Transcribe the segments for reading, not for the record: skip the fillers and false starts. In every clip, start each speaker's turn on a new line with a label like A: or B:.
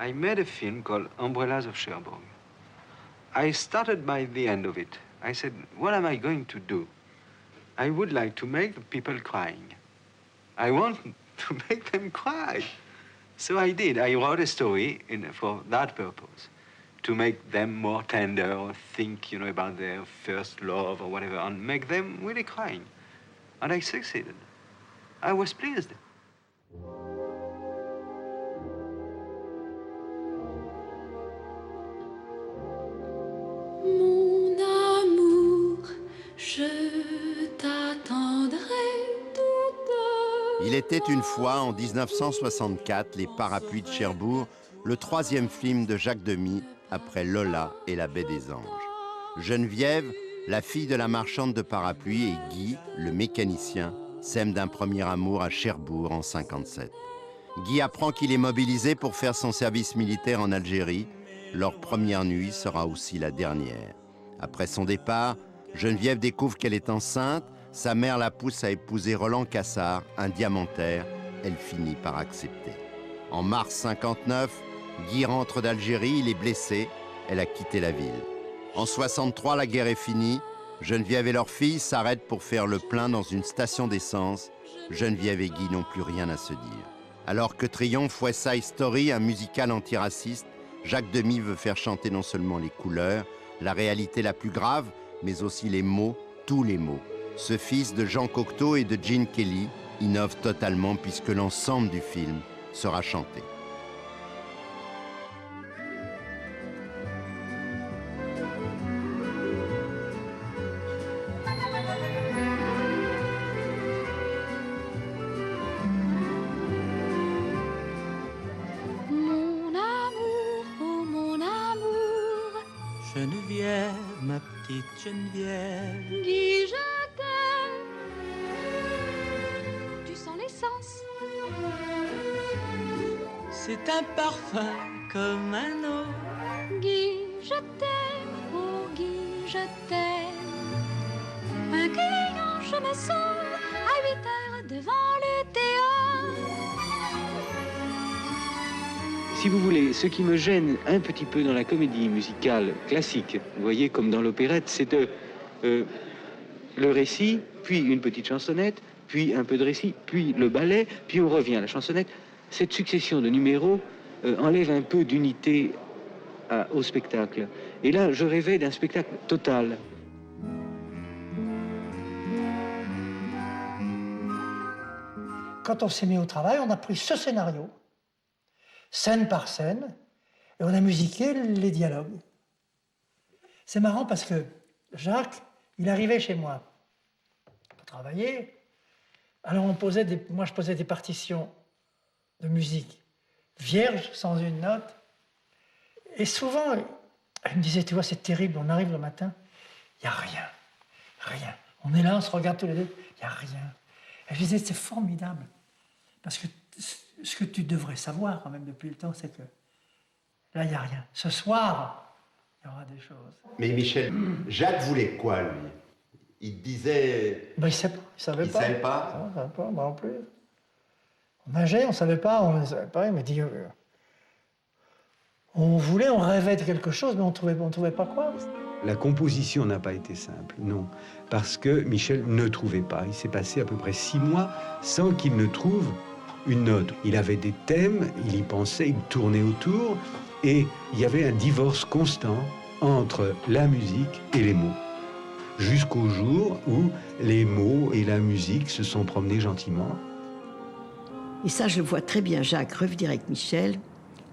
A: I made a film called Umbrellas of Cherbourg. I started by the end of it. I said, what am I going to do? I would like to make the people crying. I want to make them cry. So I did. I wrote a story for that purpose, to make them more tender or think, about their first love or whatever, and make them really crying. And I succeeded. I was pleased.
B: Mon amour, je t'attendrai toute.
C: Il était une fois, en 1964, Les Parapluies de Cherbourg, le troisième film de Jacques Demy, après Lola et La Baie des Anges. Geneviève, la fille de la marchande de parapluies, et Guy, le mécanicien, s'aiment d'un premier amour à Cherbourg en 1957. Guy apprend qu'il est mobilisé pour faire son service militaire en Algérie. Leur première nuit sera aussi la dernière. Après son départ, Geneviève découvre qu'elle est enceinte. Sa mère la pousse à épouser Roland Cassard, un diamantaire. Elle finit par accepter. En mars 1959, Guy rentre d'Algérie, il est blessé. Elle a quitté la ville. En 1963, la guerre est finie. Geneviève et leur fille s'arrêtent pour faire le plein dans une station d'essence. Geneviève et Guy n'ont plus rien à se dire. Alors que triomphe West Side Story, un musical antiraciste, Jacques Demy veut faire chanter non seulement les couleurs, la réalité la plus grave, mais aussi les mots, tous les mots. Ce fils de Jean Cocteau et de Gene Kelly innove totalement puisque l'ensemble du film sera chanté.
D: Geneviève, ma petite Geneviève.
B: Guy, je t'aime. Tu sens l'essence.
D: C'est un parfum comme un autre.
B: Guy, je t'aime. Oh Guy, je t'aime. Un client, je me sens à 8 heures devant le théâtre.
E: Si vous voulez, ce qui me gêne un petit peu dans la comédie musicale classique, vous voyez, comme dans l'opérette, c'est le récit, puis une petite chansonnette, puis un peu de récit, puis le ballet, puis on revient à la chansonnette. Cette succession de numéros enlève un peu d'unité au spectacle. Et là, je rêvais d'un spectacle total.
F: Quand on s'est mis au travail, on a pris ce scénario, scène par scène, et on a musiqué les dialogues. C'est marrant parce que Jacques, il arrivait chez moi pour travailler. Alors moi je posais des partitions de musique vierges, sans une note. Et souvent, il me disait, tu vois, c'est terrible, on arrive le matin, il n'y a rien, rien. On est là, on se regarde tous les deux, il n'y a rien. Et je disais, c'est formidable, parce que ce que tu devrais savoir quand même depuis le temps, c'est que là, il n'y a rien. Ce soir, il y aura des choses.
C: Mais Michel, Jacques voulait quoi, lui? Il disait...
F: Ben, il ne savait pas.
C: Il savait pas?
F: Non, il ne savait pas, moi non plus. On nageait, on ne savait pas, il m'a dit... on voulait, on rêvait de quelque chose, mais on ne trouvait pas quoi.
G: La composition n'a pas été simple, non. Parce que Michel ne trouvait pas. Il s'est passé à peu près 6 mois sans qu'il ne trouve une note. Il avait des thèmes, il y pensait, il tournait autour, et il y avait un divorce constant entre la musique et les mots. Jusqu'au jour où les mots et la musique se sont promenés gentiment.
H: Et ça, je vois très bien Jacques revenir avec Michel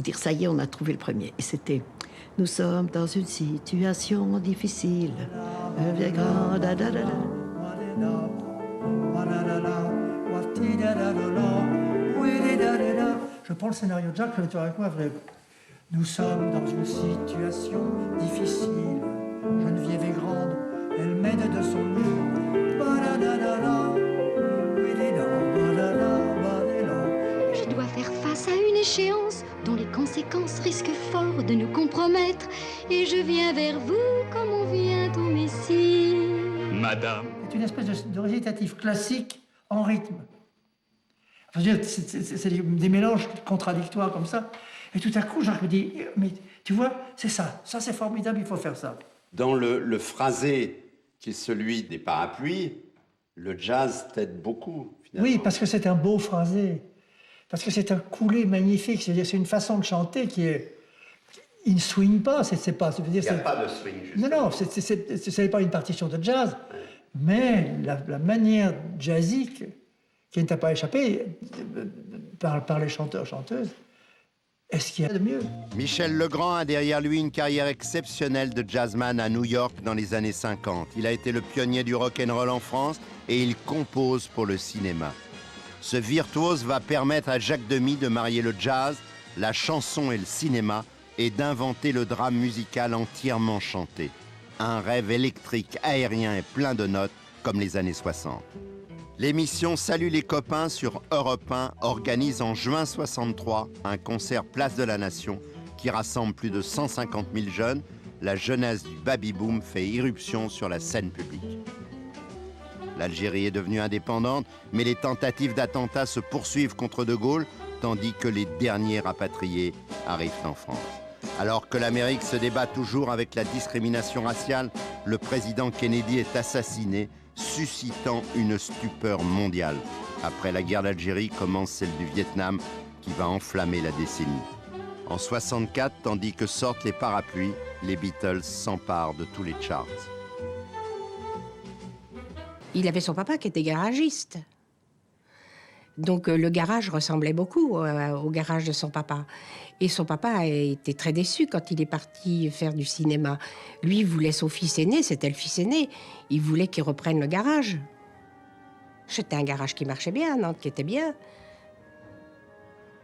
H: et dire, ça y est, on a trouvé le premier. Et c'était, nous sommes dans une situation difficile.
F: Je prends le scénario de Jacques, je le tourne avec moi, vrai. Nous sommes dans une situation difficile. Geneviève est grande, elle m'aide de son mieux.
B: Je dois faire face à une échéance dont les conséquences risquent fort de nous compromettre. Et je viens vers vous comme on vient au Messie.
G: Madame.
F: C'est une espèce de récitatif classique en rythme. Je veux dire, c'est des mélanges contradictoires comme ça. Et tout à coup, Jacques me dit, mais tu vois, c'est ça c'est formidable, il faut faire ça.
C: Dans le phrasé qui est celui des parapluies, le jazz t'aide beaucoup, finalement.
F: Oui, parce que c'est un beau phrasé. Parce que c'est un couplet magnifique. C'est-à-dire, c'est une façon de chanter qui est... Il ne swing pas, c'est pas...
C: Il n'y a pas de swing, justement.
F: Non, ce n'est pas une partition de jazz, mais la manière jazzique, qui ne t'a pas échappé par les chanteurs-chanteuses, est-ce qu'il y a de mieux?
C: Michel Legrand a derrière lui une carrière exceptionnelle de jazzman à New York dans les années 50. Il a été le pionnier du rock'n'roll en France et il compose pour le cinéma. Ce virtuose va permettre à Jacques Demy de marier le jazz, la chanson et le cinéma et d'inventer le drame musical entièrement chanté. Un rêve électrique, aérien et plein de notes comme les années 60. L'émission Salut les copains sur Europe 1 organise en juin 63 un concert Place de la Nation qui rassemble plus de 150 000 jeunes. La jeunesse du baby-boom fait irruption sur la scène publique. L'Algérie est devenue indépendante, mais les tentatives d'attentat se poursuivent contre De Gaulle, tandis que les derniers rapatriés arrivent en France. Alors que l'Amérique se débat toujours avec la discrimination raciale, le président Kennedy est assassiné, suscitant une stupeur mondiale. Après la guerre d'Algérie commence celle du Vietnam, qui va enflammer la décennie. En 64, tandis que sortent les parapluies, les Beatles s'emparent de tous les charts.
I: Il avait son papa qui était garagiste. Donc le garage ressemblait beaucoup au garage de son papa. Et son papa a été très déçu quand il est parti faire du cinéma. Lui, il voulait son fils aîné, c'était le fils aîné. Il voulait qu'il reprenne le garage. C'était un garage qui marchait bien, non, qui était bien.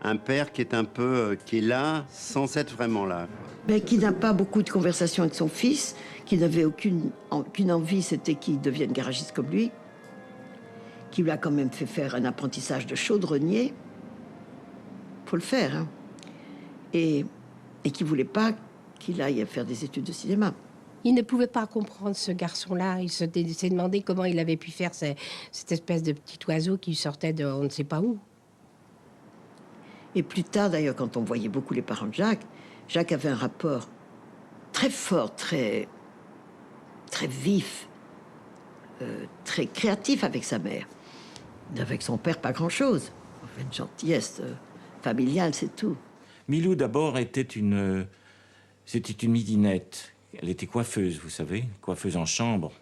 C: Un père qui est un peu, qui est là sans être vraiment là.
H: Mais qui n'a pas beaucoup de conversations avec son fils, qui n'avait aucune envie, c'était qu'il devienne garagiste comme lui, qui lui a quand même fait faire un apprentissage de chaudronnier. Faut le faire, hein. Et qui voulait pas qu'il aille faire des études de cinéma.
I: Il ne pouvait pas comprendre ce garçon-là. Il s'est demandé comment il avait pu faire cette espèce de petit oiseau qui sortait de on ne sait pas où.
H: Et plus tard, d'ailleurs, quand on voyait beaucoup les parents de Jacques, Jacques avait un rapport très fort, très vif, très créatif avec sa mère. Avec son père, pas grand-chose. Une gentillesse familiale, c'est tout.
J: Milou, d'abord, c'était une midinette. Elle était coiffeuse, vous savez, coiffeuse en chambre.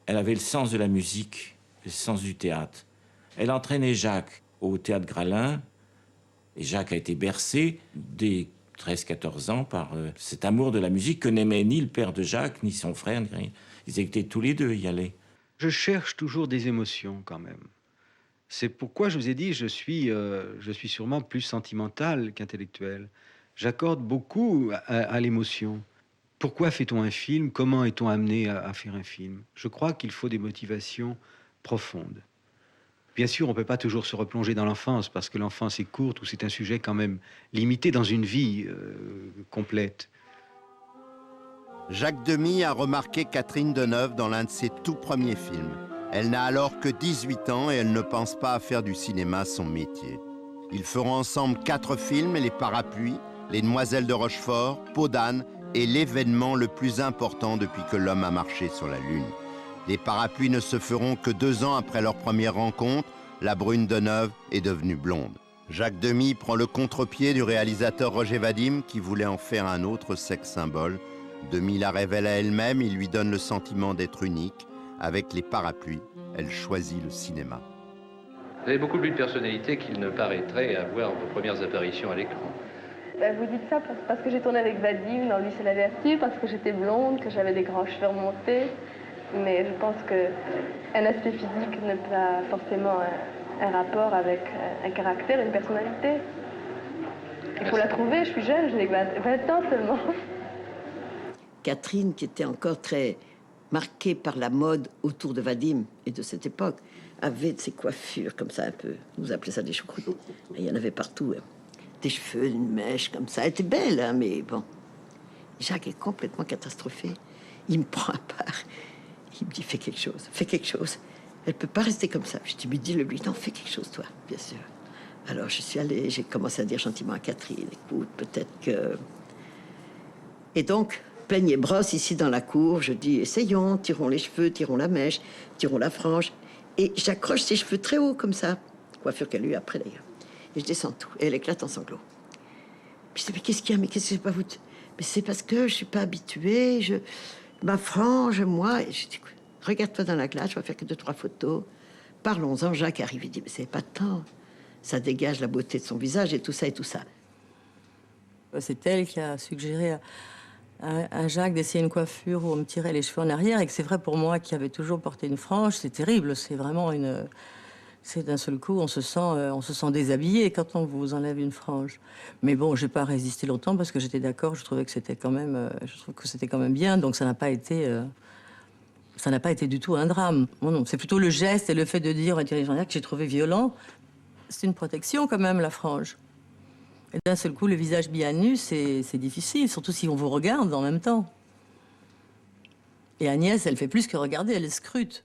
J: Elle avait le sens de la musique, le sens du théâtre. Elle entraînait Jacques au Théâtre Gralin, et Jacques a été bercé dès 13-14 ans par cet amour de la musique que n'aimait ni le père de Jacques, ni son frère, ni rien. Ils étaient tous les deux, y allaient.
G: Je cherche toujours des émotions, quand même. C'est pourquoi je vous ai dit, je suis sûrement plus sentimental qu'intellectuel. J'accorde beaucoup à l'émotion. Pourquoi fait-on un film? Comment est-on amené à faire un film? Je crois qu'il faut des motivations profondes. Bien sûr, on ne peut pas toujours se replonger dans l'enfance, parce que l'enfance est courte, ou c'est un sujet quand même limité dans une vie complète.
C: Jacques Demy a remarqué Catherine Deneuve dans l'un de ses tout premiers films. Elle n'a alors que 18 ans et elle ne pense pas à faire du cinéma son métier. Ils feront ensemble 4 films, Les Parapluies, Les Demoiselles de Rochefort, Peau d'âne et l'événement le plus important depuis que l'homme a marché sur la Lune. Les Parapluies ne se feront que 2 ans après leur première rencontre. La brune Deneuve est devenue blonde. Jacques Demy prend le contre-pied du réalisateur Roger Vadim qui voulait en faire un autre sexe symbole. Demy la révèle à elle-même, il lui donne le sentiment d'être unique. Avec Les Parapluies, elle choisit le cinéma.
K: Vous avez beaucoup plus de personnalité qu'il ne paraîtrait à voir vos premières apparitions à l'écran.
L: Vous dites ça parce que j'ai tourné avec Vadim dans Lui c'est la vertu, parce que j'étais blonde, que j'avais des grands cheveux remontés. Mais je pense qu'un aspect physique n'a pas forcément un rapport avec un caractère, une personnalité. Il faut la trouver, je suis jeune, je n'ai que 20 ans seulement.
H: Catherine, qui était encore très marquée par la mode autour de Vadim et de cette époque, avait de ses coiffures comme ça un peu. Vous appelez ça des choucroutes. Il y en avait partout. Hein. Des cheveux, une mèche comme ça. Elle était belle, hein, mais bon. Jacques est complètement catastrophé. Il me prend à part. Il me dit, fais quelque chose, fais quelque chose. Elle peut pas rester comme ça. Je dis, mais dis-le lui, non, fais quelque chose, toi, bien sûr. Alors, je suis allée, j'ai commencé à dire gentiment à Catherine, écoute, peut-être que... Et donc, peigne et brosse ici dans la cour, je dis, essayons, tirons les cheveux, tirons la mèche, tirons la frange. Et j'accroche ses cheveux très haut, comme ça. Coiffure qu'elle a eue après, d'ailleurs. Et je descends tout. Et elle éclate en sanglots. Puis je dis, mais qu'est-ce qu'il y a? Mais qu'est-ce que c'est pas vous? Mais c'est parce que je suis pas habituée, ma frange, moi... Et je dis, regarde-toi dans la glace, je vais faire que 2-3 photos. Parlons-en. Jacques arrive, il dit, mais c'est pas de temps. Ça dégage la beauté de son visage et tout ça et tout ça.
M: C'est elle qui a suggéré à Jacques d'essayer une coiffure où on me tirait les cheveux en arrière, et que c'est vrai pour moi qui avait toujours porté une frange, c'est terrible, c'est vraiment une... C'est d'un seul coup, on se sent déshabillé quand on vous enlève une frange. Mais bon, j'ai pas résisté longtemps parce que j'étais d'accord, je trouvais que c'était quand même, bien, donc ça n'a pas été du tout un drame. Bon, non, c'est plutôt le geste et le fait de dire à Thierry Jean-Jacques que j'ai trouvé violent. C'est une protection quand même, la frange. Et d'un seul coup, le visage bien nu, c'est difficile, surtout si on vous regarde en même temps. Et Agnès, elle fait plus que regarder, elle scrute.